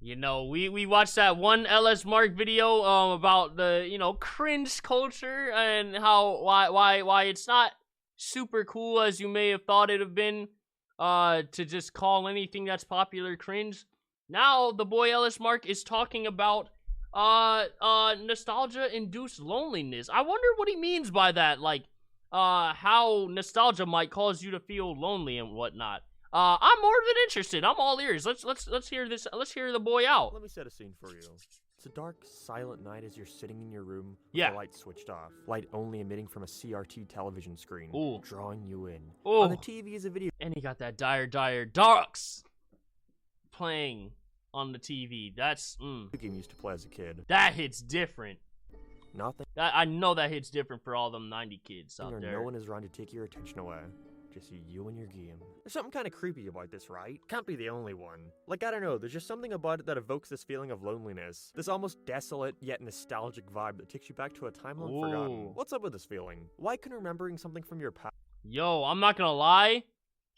You know, we watched that one LSMark video about the, you know, cringe culture and how why it's not super cool as you may have thought it'd have been to just call anything that's popular cringe. Now the boy LSMark is talking about nostalgia-induced loneliness. I wonder what he means by that, like how nostalgia might cause you to feel lonely and whatnot. I'm more than interested. I'm all ears. Let's hear this. Let's hear the boy out. Let me set a scene for you. It's a dark, silent night as you're sitting in your room with Yeah. the light switched off. Light only emitting from a CRT television screen, Ooh. drawing you in. Ooh. On the TV is a video And he got that dire ducks playing on the TV. That's game you used to play as a kid. that hits different. Nothing I know that hits different for all them 90 kids out or there. no one is around to take your attention away. Just you and your game. There's something kind of creepy about this, right? Can't be the only one. Like, I don't know, there's just something about it that evokes this feeling of loneliness. This almost desolate yet nostalgic vibe that takes you back to a time long forgotten. Ooh. What's up with this feeling? Why can remembering something from your past Yo, I'm not gonna lie.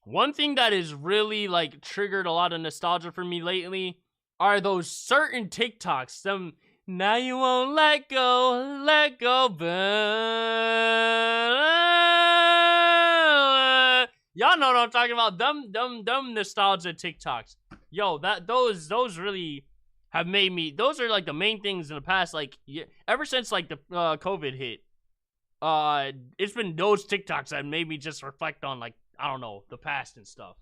One thing that has really like triggered a lot of nostalgia for me lately are those certain TikToks. Some now you won't let go, but y'all know what I'm talking about. Dumb nostalgia TikToks. Yo, those really have made me. Those are like the main things in the past. Like ever since like the COVID hit. It's been those TikToks that made me just reflect on, like, I don't know, the past and stuff.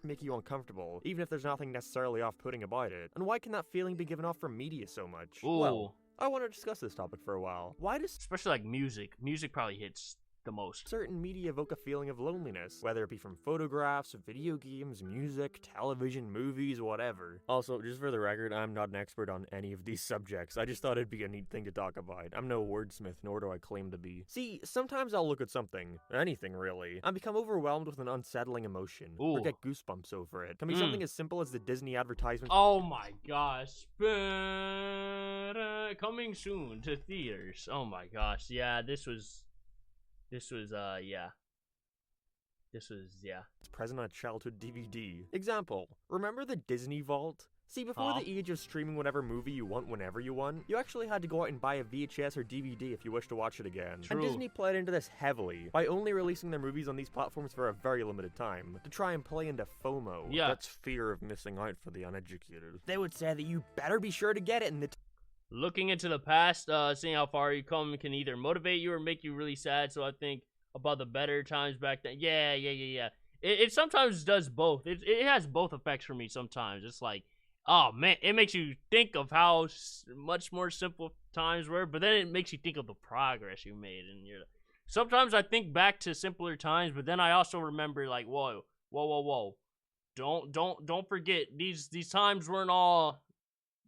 make you uncomfortable, even if there's nothing necessarily off-putting about it? And why can that feeling be given off from media so much? Ooh. Well, I want to discuss this topic for a while. Why does Especially, like, music. Music probably hits the most. certain media evoke a feeling of loneliness, whether it be from photographs, video games, music, television, movies, whatever. Also, just for the record, I'm not an expert on any of these subjects. I just thought it'd be a neat thing to talk about. I'm no wordsmith, nor do I claim to be. See, sometimes I'll look at something, anything really, and become overwhelmed with an unsettling emotion, or Ooh. get goosebumps over it. It can be something as simple as the Disney advertisement. Oh my gosh. Coming soon to theaters. Oh my gosh. Yeah, this was, yeah. It's present on a childhood DVD. Example, remember the Disney Vault? See, before the age of streaming whatever movie you want whenever you want, you actually had to go out and buy a VHS or DVD if you wished to watch it again. True. And Disney played into this heavily, by only releasing their movies on these platforms for a very limited time, to try and play into FOMO. Yeah. That's fear of missing out for the uneducated. They would say that you better be sure to get it in the Looking into the past, seeing how far you come can either motivate you or make you really sad. So I think about the better times back then. Yeah. It sometimes does both. It has both effects for me sometimes. It's like, oh man, it makes you think of how much more simple times were, but then it makes you think of the progress you made. And sometimes I think back to simpler times, but then I also remember like, whoa. Don't forget these times weren't all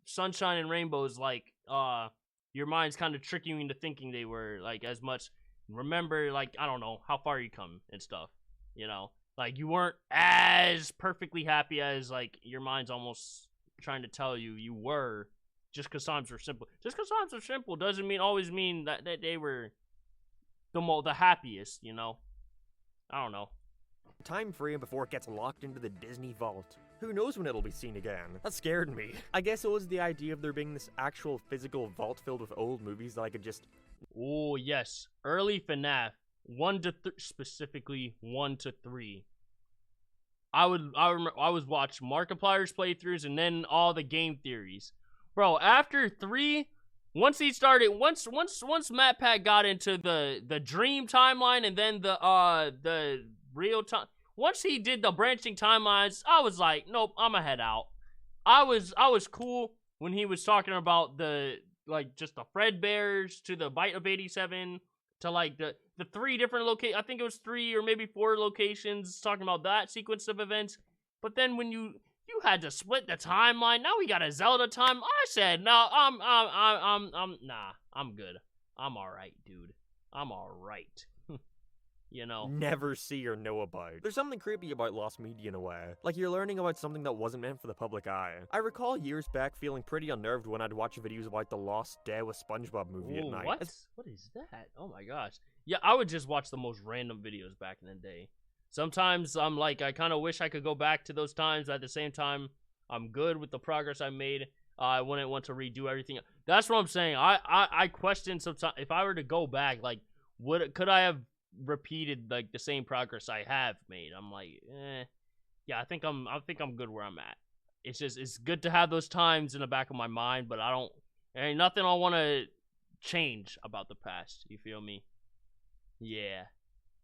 sunshine and rainbows. Like your mind's kind of tricking you into thinking they were, like, as much. Remember, like, I don't know how far you come and stuff, you know, like you weren't as perfectly happy as like your mind's almost trying to tell you were, just because times were simple. Just because times are simple doesn't always mean that they were the happiest, you know. I don't know. time frame before it gets locked into the Disney Vault. Who knows when it'll be seen again? That scared me. I guess it was the idea of there being this actual physical vault filled with old movies that I could just... Oh, yes. Early FNAF. Specifically 1 to 3. I was watching Markiplier's playthroughs and then all the game theories. Bro, after 3, once MatPat got into the dream timeline and then the real time, once he did the branching timelines, I was like, nope, I'ma head out. I was cool when he was talking about just the Fredbears to the Bite of 87 to like the 3 different locations. I think it was 3 or maybe 4 locations talking about that sequence of events. But then when you had to split the timeline, now we got a Zelda time. I said, no, I'm good. I'm all right, dude. I'm all right. You know, never see or know about. There's something creepy about lost media in a way. Like you're learning about something that wasn't meant for the public eye. I recall years back feeling pretty unnerved when I'd watch videos about the Lost Day with SpongeBob movie at night. What is that? Oh my gosh. Yeah, I would just watch the most random videos back in the day. Sometimes I'm like, I kind of wish I could go back to those times. At the same time, I'm good with the progress I made. I wouldn't want to redo everything. That's what I'm saying. I question sometimes if I were to go back, like, could I have repeated like the same progress I have made? I'm like, yeah, I think I'm good where I'm at. It's just, it's good to have those times in the back of my mind, but there ain't nothing I want to change about the past. You feel me? Yeah.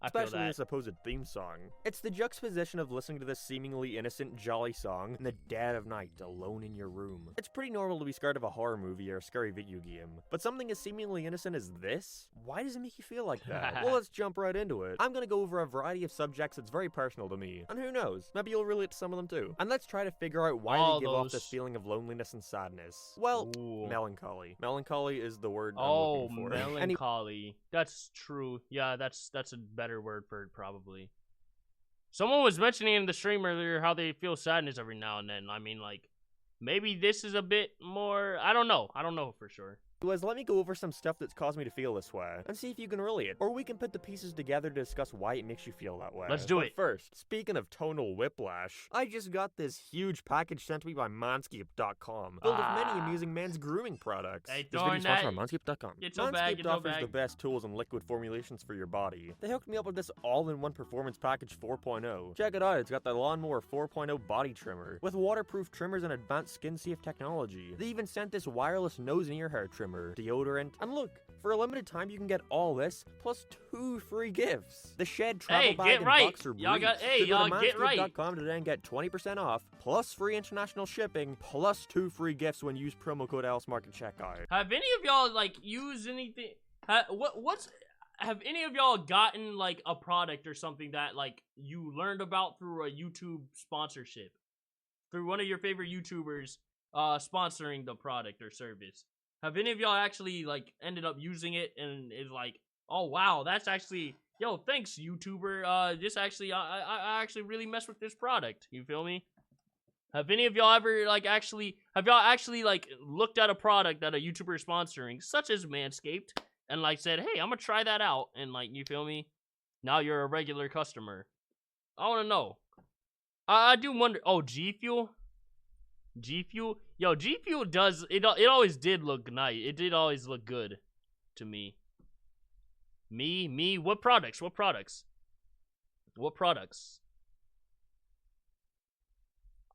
Especially the supposed theme song. It's the juxtaposition of listening to this seemingly innocent, jolly song in the dead of night, alone in your room. It's pretty normal to be scared of a horror movie or a scary video game, but something as seemingly innocent as this? Why does it make you feel like that? Well, let's jump right into it. I'm gonna go over a variety of subjects that's very personal to me, and who knows, maybe you'll relate to some of them too. And let's try to figure out why they give off this feeling of loneliness and sadness. Well, melancholy. Melancholy is the word I'm looking for. Melancholy. That's true. Yeah, that's a better word for it, probably. Someone was mentioning in the stream earlier how they feel sadness every now and then. I mean, like, maybe this is a bit more, I don't know for sure. Let me go over some stuff that's caused me to feel this way, and see if you can relate. Or we can put the pieces together to discuss why it makes you feel that way. Let's do it. First, speaking of tonal whiplash, I just got this huge package sent to me by Manscaped.com, filled with many amusing men's grooming products. Hey, this video's sponsored by Manscaped.com. Manscaped offers the best tools and liquid formulations for your body. They hooked me up with this all-in-one performance package 4.0. Check it out, it's got the Lawnmower 4.0 body trimmer, with waterproof trimmers and advanced skin-safe technology. They even sent this wireless nose and ear hair trimmer, deodorant, and look, for a limited time you can get all this, plus 2 free gifts. The Shed travel bag and boxer briefs. Y'all get right. Manscaped.com to then get 20% off, plus free international shipping, plus 2 free gifts when you use promo code LSMark at checkout. Have any of y'all, like, used anything, have any of y'all gotten, like, a product or something that, like, you learned about through a YouTube sponsorship? Through one of your favorite YouTubers, sponsoring the product or service? Have any of y'all actually, like, ended up using it and is like, oh, wow, that's actually, yo, thanks, YouTuber, this actually, I actually really messed with this product, you feel me? Have any of y'all ever, like, like, looked at a product that a YouTuber is sponsoring, such as Manscaped, and, like, said, hey, I'm gonna try that out, and, like, you feel me? Now you're a regular customer. I wanna know. I do wonder, oh, G Fuel? G Fuel? Yo, G Fuel does, it always did look nice. It did always look good to me. Me? What products? What products?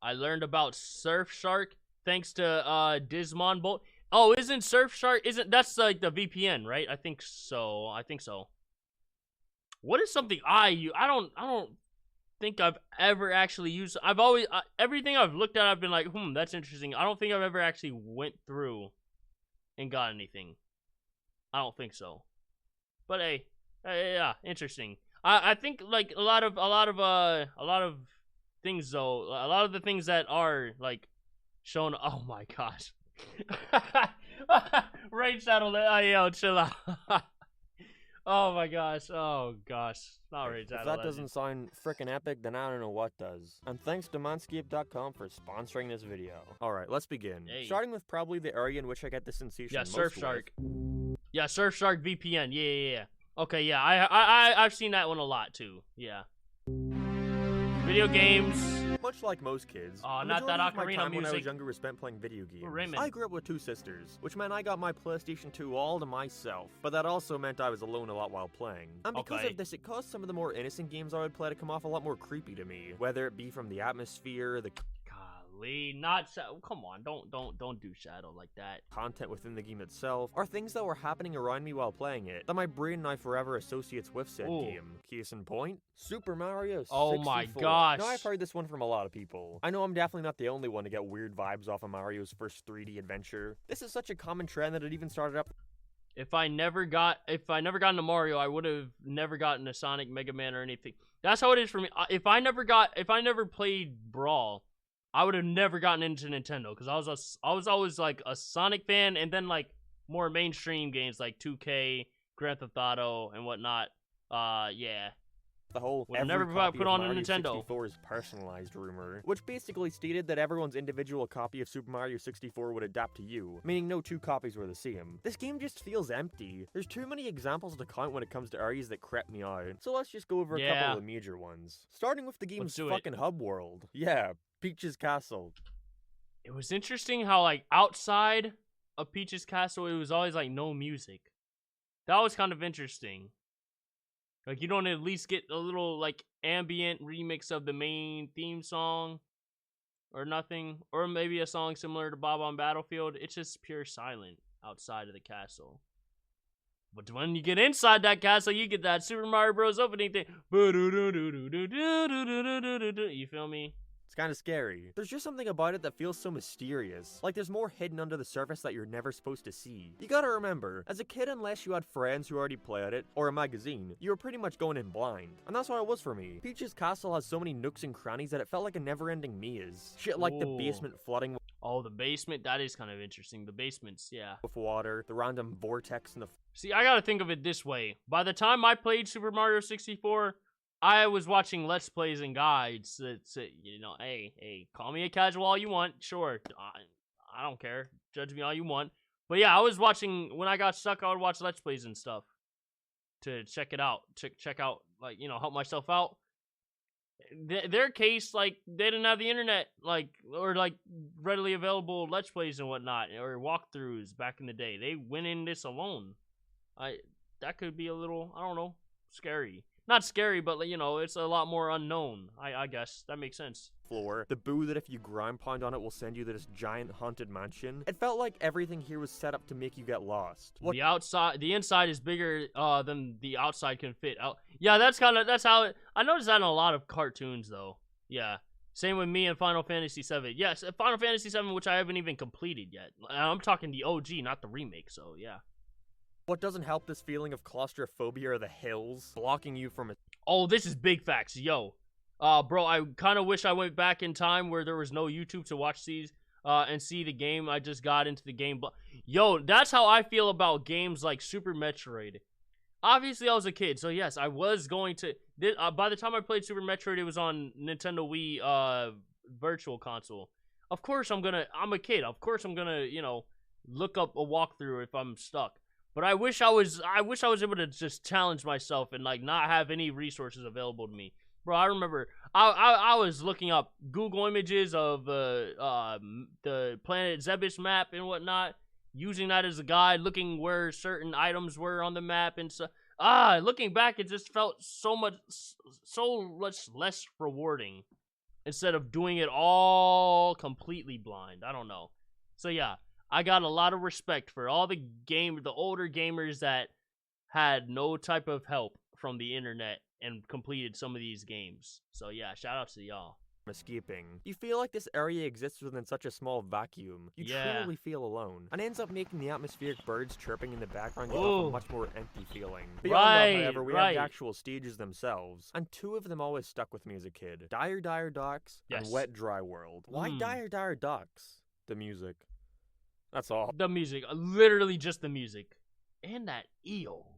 I learned about Surfshark thanks to Dismon Bolt. Oh, isn't Surfshark, that's like the VPN, right? I think so. What is something I don't think I've ever actually used. I've always, everything I've looked at, I've been like, that's interesting. I don't think I've ever actually went through and got anything. I don't think so. But hey, yeah, interesting. I think, like, a lot of things though, a lot of the things that are, like, shown, oh my gosh. Raid Shadow, yo, chill out. Oh my gosh, not Raid Shadow. If that doesn't sound frickin' epic, then I don't know what does. And thanks to Manscaped.com for sponsoring this video. Alright, let's begin. Hey. Starting with probably the area in which I get the sensation yeah, most Surfshark. Yeah, Surfshark VPN, yeah. Okay, yeah, I've seen that one a lot too, yeah. Video games. Much like most kids, not that ocarina music. When I was younger was spent playing video games. I grew up with 2 sisters, which meant I got my PlayStation 2 all to myself. But that also meant I was alone a lot while playing. And because of this, it caused some of the more innocent games I would play to come off a lot more creepy to me. Whether it be from the atmosphere, the come on, don't do Shadow like that. Content within the game itself, or things that were happening around me while playing it, that my brain now forever associates with said game. Case in point, Super Mario 64. Oh my gosh. Now I've heard this one from a lot of people. I know I'm definitely not the only one to get weird vibes off of Mario's first 3D adventure. This is such a common trend that it even started up. If I never got into Mario, I would have never gotten a Sonic, Mega Man, or anything. That's how it is for me. If I never played Brawl, I would have never gotten into Nintendo, because I was always like a Sonic fan, and then like more mainstream games like 2K, Grand Theft Auto, and whatnot. Yeah. The whole never put on a Nintendo. 64 is personalized rumor, which basically stated that everyone's individual copy of Super Mario 64 would adapt to you, meaning no 2 copies were the same. This game just feels empty. There's too many examples to count when it comes to areas that creep me out, so let's just go over a couple of the major ones. Starting with the game's fucking hub world. Yeah, Peach's Castle. it was interesting how, like, outside of Peach's castle, it was always, like, no music. That was kind of interesting. Like, you don't at least get a little, like, ambient remix of the main theme song or nothing. Or maybe a song similar to Bob on Battlefield. It's just pure silent outside of the castle. But when you get inside that castle, you get that Super Mario Bros. Opening thing. You feel me? It's kind of scary. There's just something about it that feels so mysterious. Like there's more hidden under the surface that you're never supposed to see. You gotta remember, as a kid, unless you had friends who already played it, or a magazine, you were pretty much going in blind. And that's how it was for me. Peach's castle has so many nooks and crannies that it felt like a never-ending maze. Shit like the basement flooding Oh, the basement? That is kind of interesting. The basements, yeah. with water, the random vortex in the See, I gotta think of it this way. By the time I played Super Mario 64, I was watching Let's Plays and guides that say, you know, hey, call me a casual all you want. Sure, I don't care. Judge me all you want. But yeah, I was watching, when I got stuck, I would watch Let's Plays and stuff to check it out. Check out, like, you know, help myself out. Their case, like, they didn't have the internet, like, or, like, readily available Let's Plays and whatnot, or walkthroughs back in the day. They went in this alone. That could be a little, I don't know, scary. Not scary, but, you know, it's a lot more unknown. I guess. That makes sense. floor, the boo that if you ground pound on it will send you to this giant haunted mansion. It felt like everything here was set up to make you get lost. The inside is bigger than the outside can fit. Yeah, that's how it, I noticed that in a lot of cartoons though. Yeah. Same with me and Final Fantasy VII. Yes, Final Fantasy VII, which I haven't even completed yet. I'm talking the OG, not the remake, so yeah. What doesn't help this feeling of claustrophobia are the hills, blocking you from it. Oh, this is big facts, yo. Bro, I kind of wish I went back in time where there was no YouTube to watch these, and see the game. I just got into the game. But, yo, that's how I feel about games like Super Metroid. Obviously, I was a kid, so yes, I was going to... by the time I played Super Metroid, it was on Nintendo Wii, Virtual Console. Of course I'm a kid. Of course I'm gonna, you know, look up a walkthrough if I'm stuck. But I wish I was able to just challenge myself and, like, not have any resources available to me. Bro, I remember I was looking up Google images of the planet Zebes map and whatnot, using that as a guide, looking where certain items were on the map and so. Looking back, it just felt so much less rewarding instead of doing it all completely blind. I don't know. So yeah, I got a lot of respect for all the older gamers that had no type of help from the internet and completed some of these games. So yeah, shout out to y'all. Escaping. You feel like this area exists within such a small vacuum. You truly feel alone. And ends up making the atmospheric birds chirping in the background give off a much more empty feeling. Beyond that, however, we have the actual stages themselves. And two of them always stuck with me as a kid. Dire Dire Docks and Wet Dry World. Why Dire Dire Docks? The music. That's all. The music. Literally just the music. And that eel.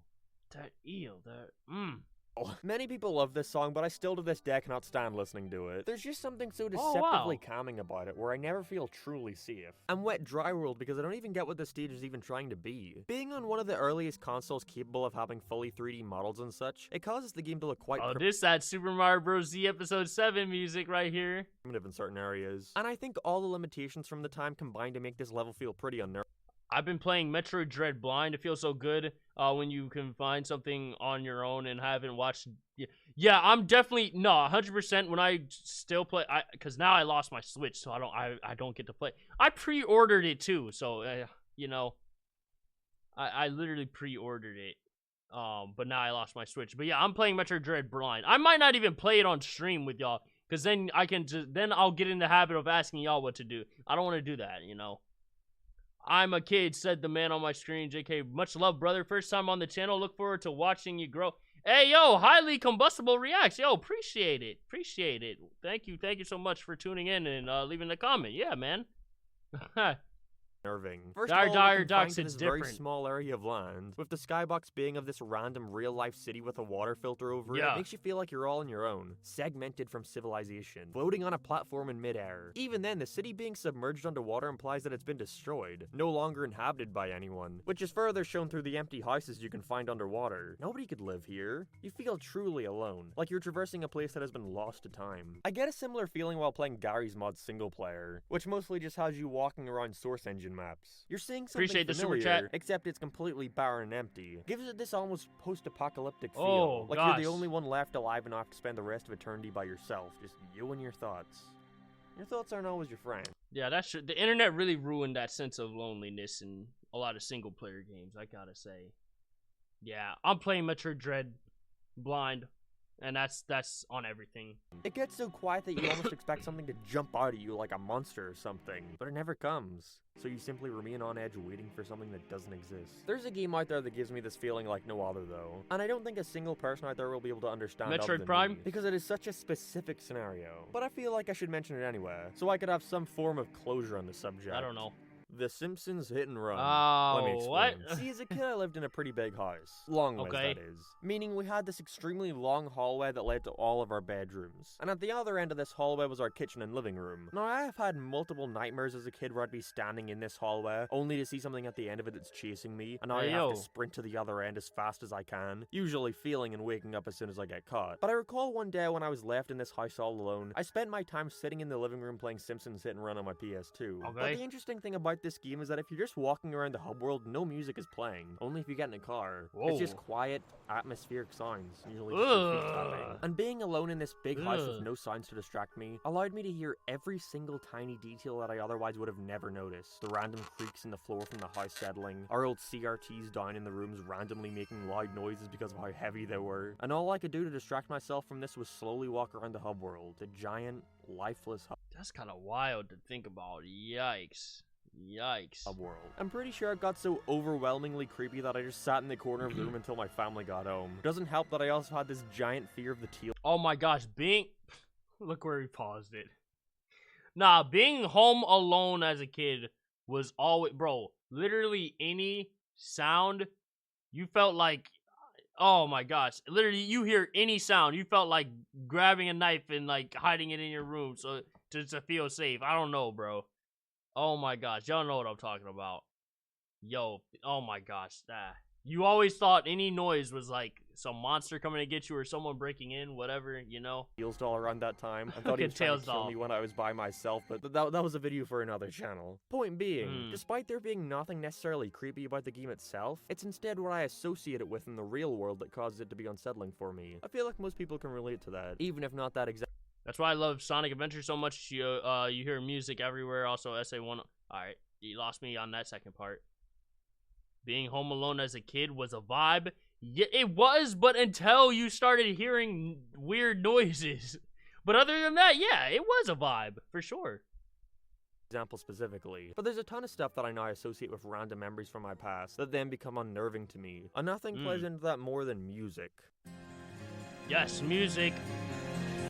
Many people love this song, but I still to this day cannot stand listening to it. There's just something so deceptively calming about it, where I never feel truly safe. And Wet Dry World because I don't even get what the stage is even trying to be. Being on one of the earliest consoles capable of having fully 3D models and such, it causes the game to look quite that Super Mario Bros. Z Episode 7 music right here. Primitive in certain areas. And I think all the limitations from the time combined to make this level feel pretty unnerving. I've been playing Metroid Dread blind. It feels so good when you can find something on your own and haven't watched. Yeah, I'm definitely 100% when I still play. Because now I lost my Switch, so I don't get to play. I pre-ordered it too, so you know, I literally pre-ordered it. But now I lost my Switch. But yeah, I'm playing Metroid Dread blind. I might not even play it on stream with y'all, because then I'll get in the habit of asking y'all what to do. I don't want to do that, you know. I'm a kid, said the man on my screen. JK, much love, brother. First time on the channel. Look forward to watching you grow. Hey, yo, highly combustible reacts. Yo, appreciate it. Appreciate it. Thank you so much for tuning in and leaving a comment. Yeah, man. Nerving. First Dire of all, we're Ducks, confined to it's this very different. small area of land, with the skybox being of this random real-life city with a water filter over it. Yeah. Makes you feel like you're all on your own, segmented from civilization, floating on a platform in midair. Even then, the city being submerged underwater implies that it's been destroyed, no longer inhabited by anyone, which is further shown through the empty houses you can find underwater. Nobody could live here. You feel truly alone, like you're traversing a place that has been lost to time. I get a similar feeling while playing Gary's Mod single player, which mostly just has you walking around Source Engine maps. You're seeing something Appreciate the super familiar, chat. except it's completely barren and empty. Gives it this almost post-apocalyptic feel, Oh, like gosh. you're the only one left alive enough to spend the rest of eternity by yourself, just you and your thoughts. Your thoughts aren't always your friend. Yeah, that's true. The internet really ruined that sense of loneliness in a lot of single player games, I gotta say. Yeah, I'm playing Metroid Dread blind, and that's on everything. It gets so quiet that you almost expect something to jump out at you like a monster or something, but it never comes. So you simply remain on edge waiting for something that doesn't exist. There's a game out there that gives me this feeling like no other though, and I don't think a single person out there will be able to understand Metroid other than Prime? me, because it is such a specific scenario. But I feel like I should mention it anyway, so I could have some form of closure on the subject. I don't know. The Simpsons Hit and Run. Oh, Let me explain. what? See, as a kid, I lived in a pretty big house. Long ways, Okay. that is. Meaning we had this extremely long hallway that led to all of our bedrooms. And at the other end of this hallway was our kitchen and living room. Now, I have had multiple nightmares as a kid where I'd be standing in this hallway, only to see something at the end of it that's chasing me, and now I have to sprint to the other end as fast as I can, usually feeling and waking up as soon as I get caught. But I recall one day when I was left in this house all alone, I spent my time sitting in the living room playing Simpsons Hit and Run on my PS2. Okay. But the interesting thing about this game is that if you're just walking around the hub world, no music is playing. Only if you get in a car. Whoa. It's just quiet, atmospheric sounds, usually just your feet tapping. And being alone in this big house with no sounds to distract me allowed me to hear every single tiny detail that I otherwise would have never noticed. The random creaks in the floor from the house settling, our old CRTs down in the rooms randomly making loud noises because of how heavy they were. And all I could do to distract myself from this was slowly walk around the hub world. The giant, lifeless hub. That's kind of wild to think about. Yikes. Yikes. World. I'm pretty sure it got so overwhelmingly creepy that I just sat in the corner of the room until my family got home. Doesn't help that I also had this giant fear of the teal. Oh my gosh, look where he paused it. Nah, being home alone as a kid was always, bro, literally any sound, you felt like, oh my gosh, literally you hear any sound, you felt like grabbing a knife and like hiding it in your room so to feel safe. I don't know, bro. Oh my gosh, y'all know what I'm talking about. Yo, oh my gosh, you always thought any noise was like some monster coming to get you or someone breaking in, whatever, you know? Tails doll around that time. I thought he was trying to kill me when I was by myself, but that was a video for another channel. Point being, despite there being nothing necessarily creepy about the game itself, it's instead what I associate it with in the real world that causes it to be unsettling for me. I feel like most people can relate to that, even if not that exact. That's why I love Sonic Adventure so much. You hear music everywhere. Also, SA1. Alright, you lost me on that second part. Being home alone as a kid was a vibe. Yeah, it was, but until you started hearing weird noises. But other than that, yeah, it was a vibe, for sure. Example specifically. But there's a ton of stuff that I now associate with random memories from my past that then become unnerving to me. And nothing plays into that more than music. Yes, music.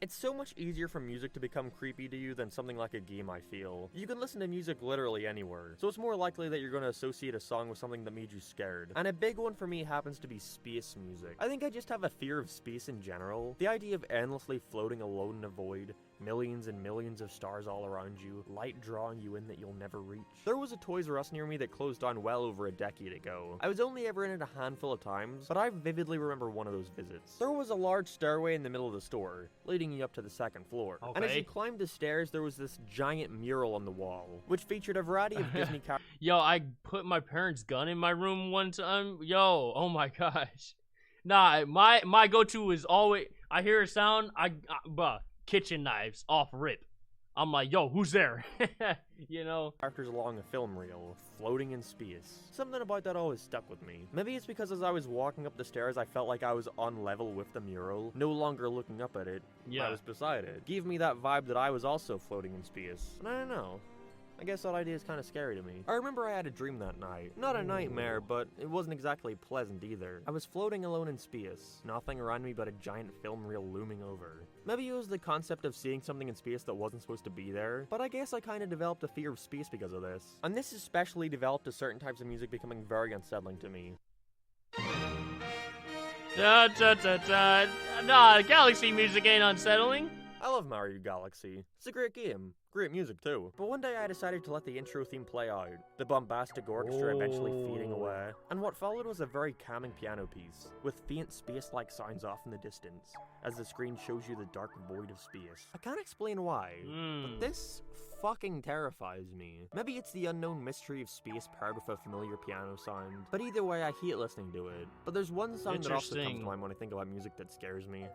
It's so much easier for music to become creepy to you than something like a game, I feel. You can listen to music literally anywhere, so it's more likely that you're going to associate a song with something that made you scared. And a big one for me happens to be space music. I think I just have a fear of space in general. The idea of endlessly floating alone in a void, millions and millions of stars all around you, light drawing you in that you'll never reach. There was a Toys R Us near me that closed down well over a decade ago. I was only ever in it a handful of times, but I vividly remember one of those visits. There was a large stairway in the middle of the store, leading you up to the second floor. Okay. And as you climbed the stairs, there was this giant mural on the wall, which featured a variety of Disney characters. Yo, I put my parents' gun in my room one time. Yo, oh my gosh. Nah, my go-to is always, I hear a sound, bruh, kitchen knives off rip. I'm like, yo, who's there? You know? Characters along a film reel, floating in space. Something about that always stuck with me. Maybe it's because as I was walking up the stairs, I felt like I was on level with the mural, no longer looking up at it. Yeah. I was beside it. Gave me that vibe that I was also floating in space. And I don't know. I guess that idea is kind of scary to me. I remember I had a dream that night. Not a nightmare, but it wasn't exactly pleasant either. I was floating alone in space, nothing around me but a giant film reel looming over. Maybe it was the concept of seeing something in space that wasn't supposed to be there, but I guess I kind of developed a fear of space because of this. And this especially developed to certain types of music becoming very unsettling to me. Nah, Galaxy music ain't unsettling. I love Mario Galaxy. It's a great game. Great music too. But one day I decided to let the intro theme play out, the bombastic orchestra eventually fading away, and what followed was a very calming piano piece, with faint space-like sounds off in the distance, as the screen shows you the dark void of space. I can't explain why, but this fucking terrifies me. Maybe it's the unknown mystery of space paired with a familiar piano sound, but either way I hate listening to it. But there's one song that also comes to mind when I think about music that scares me.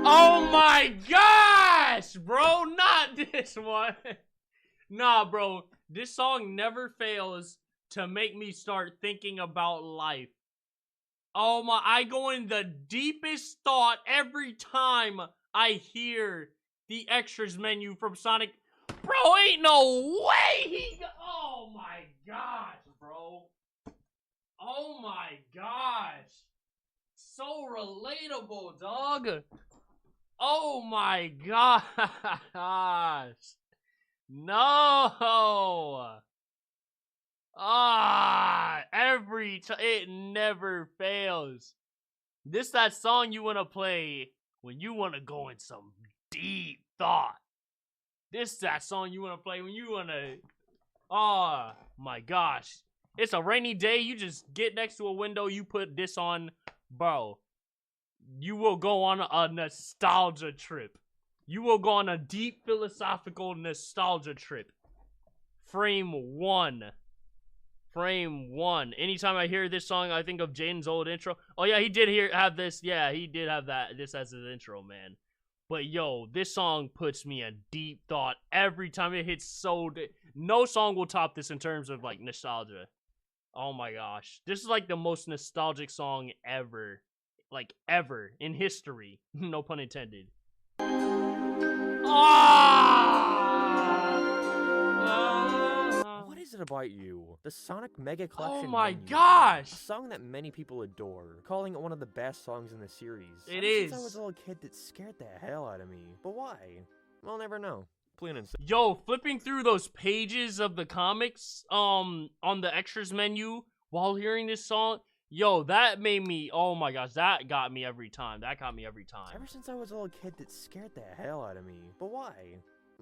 Oh my gosh, bro, not this one. Nah, bro, this song never fails to make me start thinking about life. Oh my, I go in the deepest thought every time I hear the extras menu from Sonic. Bro, ain't no way oh my gosh, bro. Oh my gosh. So relatable, dog. Oh my gosh. No. Every time, it never fails. This that song you want to play when you want to go in some deep thought. This that song you want to play when you want to, oh my gosh. It's a rainy day, you just get next to a window, you put this on, bro. You will go on a nostalgia trip. You will go on a deep philosophical nostalgia trip. Frame one. Anytime I hear this song, I think of Jaden's old intro. Oh yeah, he did have this. Yeah, he did have this as his intro, man. But yo, this song puts me in deep thought every time it hits. No song will top this in terms of like nostalgia. Oh my gosh. This is like the most nostalgic song ever. Like, ever in history. No pun intended. What is it about you? The Sonic Mega Collection. Oh my Menu, gosh! A song that many people adore, calling it one of the best songs in the series. It is. Since I was a little kid, that scared the hell out of me. But why? I'll never know. Yo, flipping through those pages of the comics, on the extras menu while hearing this song. Yo, that made me, oh my gosh, that got me every time. Ever since I was a little kid, that scared the hell out of me. But why?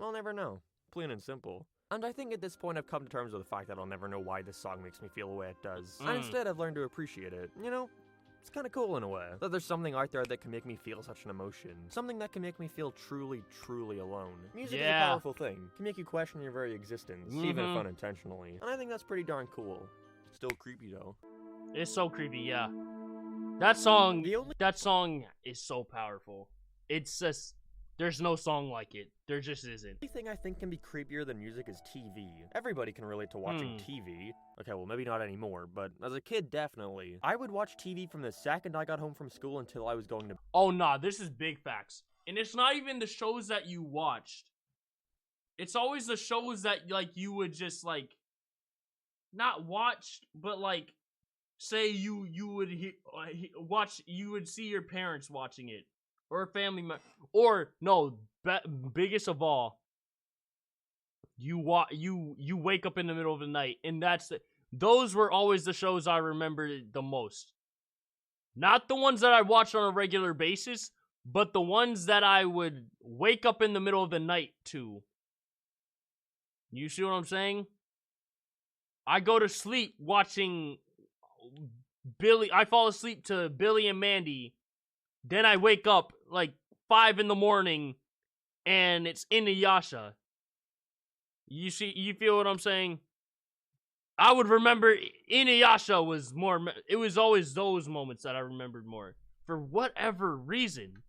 I'll never know. Plain and simple. And I think at this point I've come to terms with the fact that I'll never know why this song makes me feel the way it does. And instead I've learned to appreciate it. You know, it's kind of cool in a way. That there's something out there that can make me feel such an emotion. Something that can make me feel truly, truly alone. Music is a powerful thing. Can make you question your very existence, even if unintentionally. And I think that's pretty darn cool. Still creepy though. It's so creepy, yeah. That song is so powerful. It's just, there's no song like it. There just isn't. The only thing I think can be creepier than music is TV. Everybody can relate to watching TV. Okay, well, maybe not anymore, but as a kid, definitely. I would watch TV from the second I got home from school until I was going to... Oh, nah, this is big facts. And it's not even the shows that you watched. It's always the shows that, like, you would just, like, not watch, but, like, say you would watch, you would see your parents watching it, or a family member, or no, biggest of all, you wake up in the middle of the night, and those were always the shows I remember the most. Not the ones that I watched on a regular basis, but the ones that I would wake up in the middle of the night to. You see what I'm saying? I go to sleep watching Billy. I fall asleep to Billy and Mandy. Then I wake up like 5 in the morning and it's Inuyasha. You feel what I'm saying? I would remember Inuyasha was more, it was always those moments that I remembered more. For whatever reason.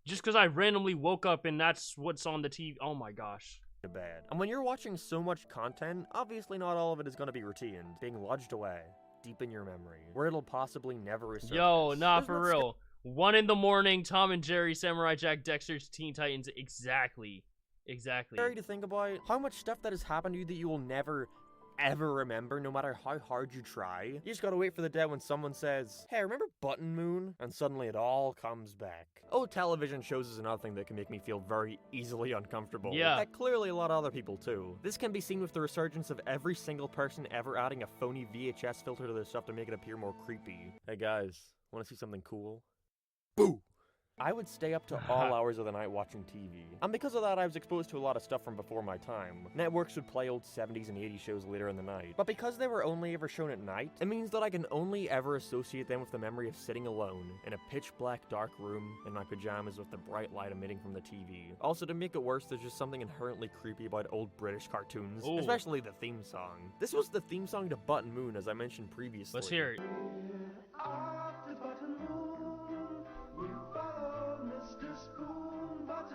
Just because I randomly woke up and that's what's on the TV. Oh my gosh. Bad. And when you're watching so much content, obviously not all of it is going to be routine, being lodged away, deep in your memory, where it'll possibly never resurface. Yo, nah, for real. 1 in the morning, Tom and Jerry, Samurai Jack, Dexter's Teen Titans, exactly. Exactly. Scary to think about how much stuff that has happened to you that you will never ever remember, no matter how hard you try. You just gotta wait for the day when someone says, hey, remember Button Moon? And suddenly it all comes back. Oh, television shows is another thing that can make me feel very easily uncomfortable. Yeah. Heck, clearly a lot of other people too. This can be seen with the resurgence of every single person ever adding a phony VHS filter to their stuff to make it appear more creepy. Hey guys, wanna see something cool? Boo! I would stay up to all hours of the night watching TV. And because of that, I was exposed to a lot of stuff from before my time. Networks would play old 70s and 80s shows later in the night. But because they were only ever shown at night, it means that I can only ever associate them with the memory of sitting alone in a pitch black dark room in my pajamas with the bright light emitting from the TV. Also, to make it worse, there's just something inherently creepy about old British cartoons, Ooh. especially the theme song. This was the theme song to Button Moon, as I mentioned previously. Let's hear it.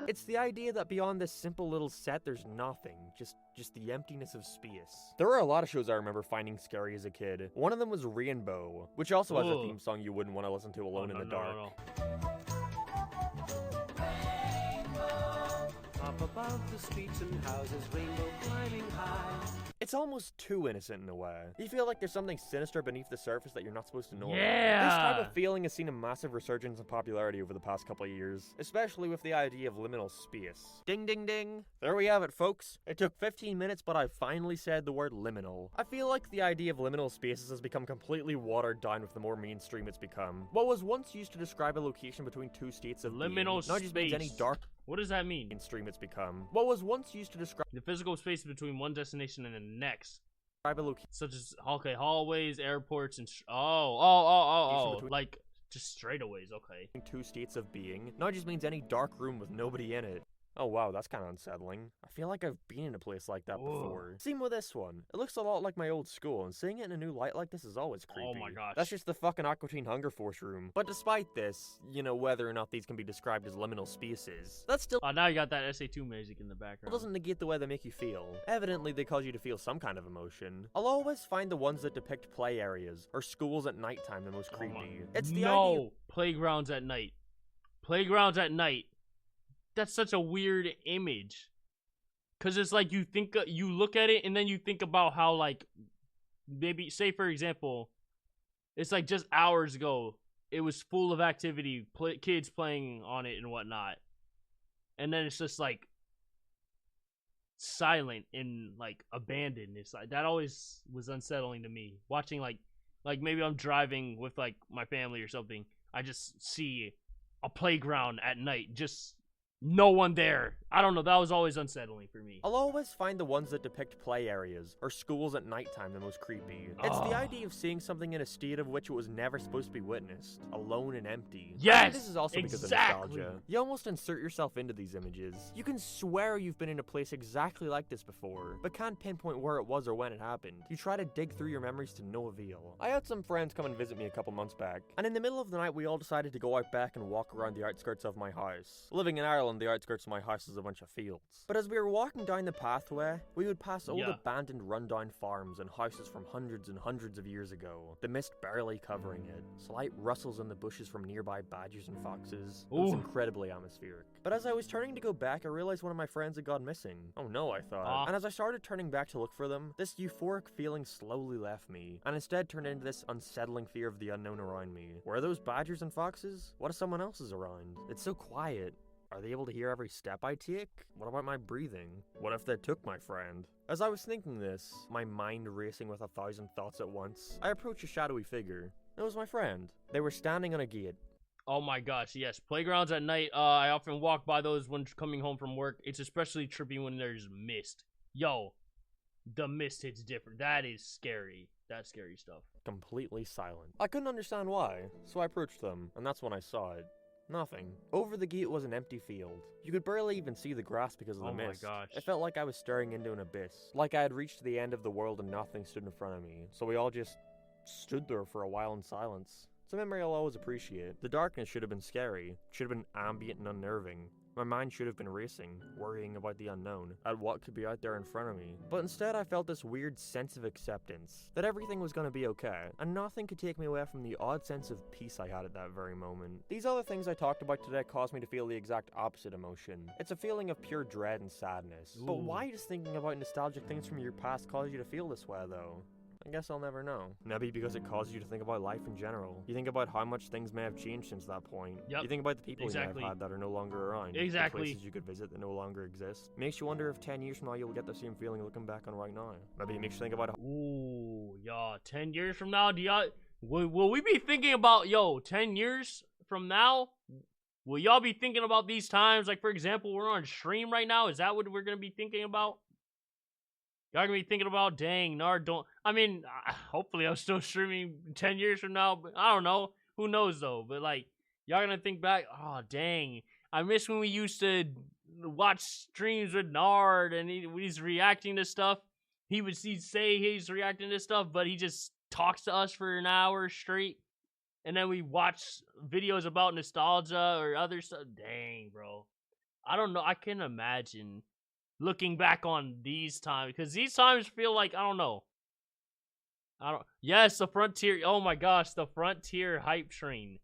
It's the idea that beyond this simple little set, there's nothing. Just the emptiness of space. There were a lot of shows I remember finding scary as a kid. One of them was Rainbow, which also has a theme song you wouldn't want to listen to alone in the dark. Up above the streets and houses, rainbow climbing high. It's almost too innocent in a way. You feel like there's something sinister beneath the surface that you're not supposed to know about. This type of feeling has seen a massive resurgence in popularity over the past couple of years, especially with the idea of liminal space. Ding ding ding. There we have it, folks. It took 15 minutes, but I finally said the word liminal. I feel like the idea of liminal spaces has become completely watered down with the more mainstream it's become. What was once used to describe a location between two states of liminal being, not just means any dark What does that mean? Mainstream it's become. What was once used to describe the physical space between one destination and the next, a location, such as hallways, airports, and like just straightaways. Okay. Two states of being. Now it just means any dark room with nobody in it. Oh wow, that's kind of unsettling. I feel like I've been in a place like that before. Same with this one. It looks a lot like my old school, and seeing it in a new light like this is always creepy. Oh my gosh. That's just the fucking Aqua Teen Hunger Force room. But despite this, you know, whether or not these can be described as liminal spaces, that's still now you got that SA2 music in the background. doesn't negate the way they make you feel. Evidently, they cause you to feel some kind of emotion. I'll always find the ones that depict play areas or schools at nighttime the most creepy. It's the idea. Playgrounds at night. Playgrounds at night. That's such a weird image, cause it's like you look at it and then you think about how, like, maybe say for example, it's like just hours ago it was full of activity, kids playing on it and whatnot, and then it's just like silent and like abandoned. It's like that always was unsettling to me. Watching like maybe I'm driving with like my family or something, I just see a playground at night, just no one there. I don't know, that was always unsettling for me. I'll always find the ones that depict play areas or schools at nighttime the most creepy. It's the idea of seeing something in a state of which it was never supposed to be witnessed, alone and empty. Yes, this is also because of nostalgia. You almost insert yourself into these images. You can swear you've been in a place exactly like this before, but can't pinpoint where it was or when it happened. You try to dig through your memories to no avail. I had some friends come and visit me a couple months back, and in the middle of the night we all decided to go out back and walk around the outskirts of my house. Living in Ireland, the outskirts of my house is a bunch of fields. But as we were walking down the pathway, we would pass old abandoned rundown farms and houses from hundreds and hundreds of years ago, the mist barely covering it, slight rustles in the bushes from nearby badgers and foxes. It was incredibly atmospheric. But as I was turning to go back, I realized one of my friends had gone missing. Oh no, I thought. And as I started turning back to look for them, this euphoric feeling slowly left me, and instead turned into this unsettling fear of the unknown around me. Were those badgers and foxes? What if someone else is around? It's so quiet. Are they able to hear every step I take? What about my breathing? What if they took my friend? As I was thinking this, my mind racing with 1,000 thoughts at once, I approached a shadowy figure. It was my friend. They were standing on a gate. Oh my gosh, yes. Playgrounds at night, I often walk by those when coming home from work. It's especially trippy when there's mist. Yo, the mist hits different. That is scary. That's scary stuff. Completely silent. I couldn't understand why, so I approached them, and that's when I saw it. Nothing. Over the gate was an empty field. You could barely even see the grass because of the mist. Oh my gosh. It felt like I was staring into an abyss. Like I had reached the end of the world and nothing stood in front of me. So we all just stood there for a while in silence. It's a memory I'll always appreciate. The darkness should have been scary. It should have been ambient and unnerving. My mind should have been racing, worrying about the unknown, at what could be out there in front of me. But instead I felt this weird sense of acceptance, that everything was gonna be okay, and nothing could take me away from the odd sense of peace I had at that very moment. These other things I talked about today caused me to feel the exact opposite emotion. It's a feeling of pure dread and sadness. Ooh. But why does thinking about nostalgic things from your past cause you to feel this way though? I guess I'll never know. Maybe because it causes you to think about life in general. You think about how much things may have changed since that point. Yep. You think about the people Exactly. you may have had that are no longer around. Exactly. The places you could visit that no longer exist. Makes you wonder if 10 years from now you'll get the same feeling looking back on right now. Maybe it makes you think about Ooh, y'all, 10 years from now, do y'all, will we be thinking about, 10 years from now, will y'all be thinking about these times? Like, for example, we're on stream right now. Is that what we're going to be thinking about? Y'all gonna be thinking about, dang, Nard, don't, I mean, hopefully I'm still streaming 10 years from now, but I don't know. Who knows, though? But, like, y'all gonna think back, oh, dang, I miss when we used to watch streams with Nard, and he's reacting to stuff. He'd say he's reacting to stuff, but he just talks to us for an hour straight, and then we watch videos about nostalgia or other stuff. Dang, bro. I don't know. I can imagine looking back on these times, because these times feel like, I don't know. Yes, the Frontier. Oh my gosh, the Frontier hype train.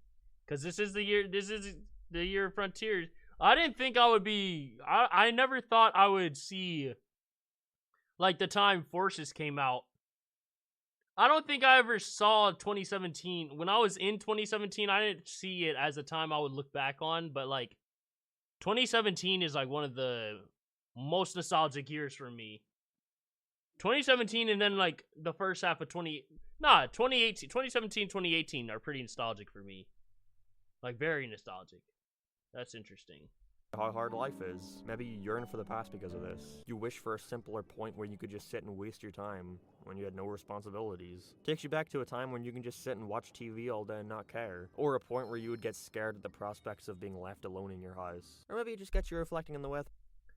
Because this is the year of Frontiers. I didn't think I would be, I never thought I would see, like, the time Forces came out. I don't think I ever saw 2017. When I was in 2017, I didn't see it as a time I would look back on, but, like, 2017 is, like, one of the most nostalgic years for me. 2017 and then, like, the first half of 2018, 2017, 2018 are pretty nostalgic for me. Like, very nostalgic. That's interesting. how hard life is. Maybe you yearn for the past because of this. You wish for a simpler point where you could just sit and waste your time when you had no responsibilities. Takes you back to a time when you can just sit and watch TV all day and not care. Or a point where you would get scared at the prospects of being left alone in your house. Or maybe it just gets you reflecting on the way.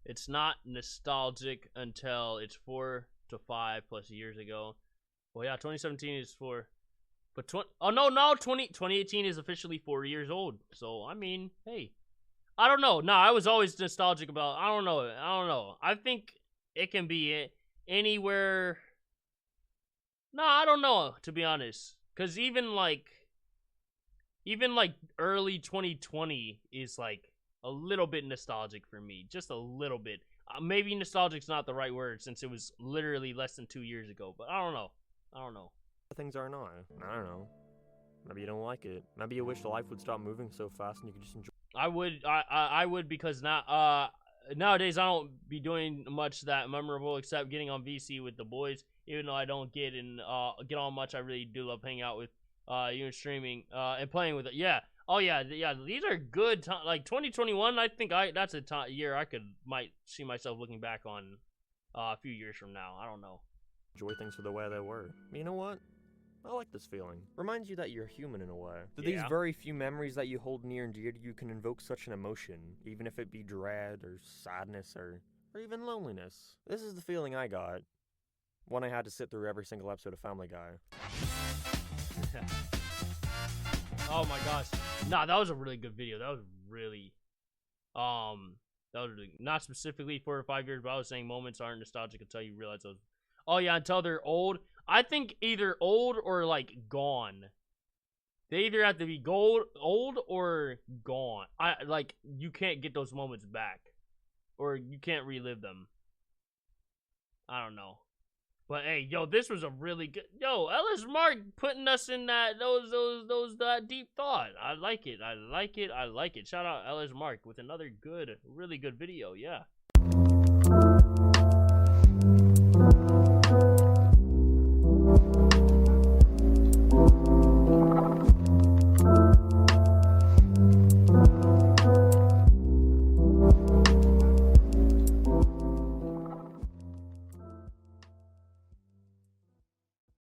It's not nostalgic until it's 4 to 5 plus years ago. Well, yeah, 2017 is 4. But 2018 is officially 4 years old. So, I mean, hey. I don't know. No, I was always nostalgic about, I don't know. I think it can be anywhere. No, I don't know, to be honest. Because even like early 2020 is like a little bit nostalgic for me. Just a little bit. Maybe nostalgic's not the right word since it was literally less than 2 years ago. But I don't know. Things are now. I don't know. Maybe you don't like it. Maybe you wish life would stop moving so fast and you could just enjoy. I would because nowadays I don't be doing much that memorable except getting on VC with the boys. Even though I don't get on much, I really do love hanging out with you and streaming and playing with it. Yeah. Oh yeah. These are good times. Like 2021, I think that's a year I might see myself looking back on a few years from now. I don't know. Enjoy things for the way they were. You know what? I like this feeling. Reminds you that you're human in a way. That these very few memories that you hold near and dear to you can invoke such an emotion, even if it be dread or sadness or even loneliness. This is the feeling I got when I had to sit through every single episode of Family Guy. Oh my gosh. Nah, that was a really good video. That was really not specifically 4 or 5 years, but I was saying moments aren't nostalgic until you realize those. Oh yeah, until they're old. I think either old or like gone. They either have to be old or gone. You can't get those moments back, or you can't relive them. I don't know, but hey, this was a really good. LSMark putting us in that deep thought. I like it. Shout out LSMark with another really good video. Yeah.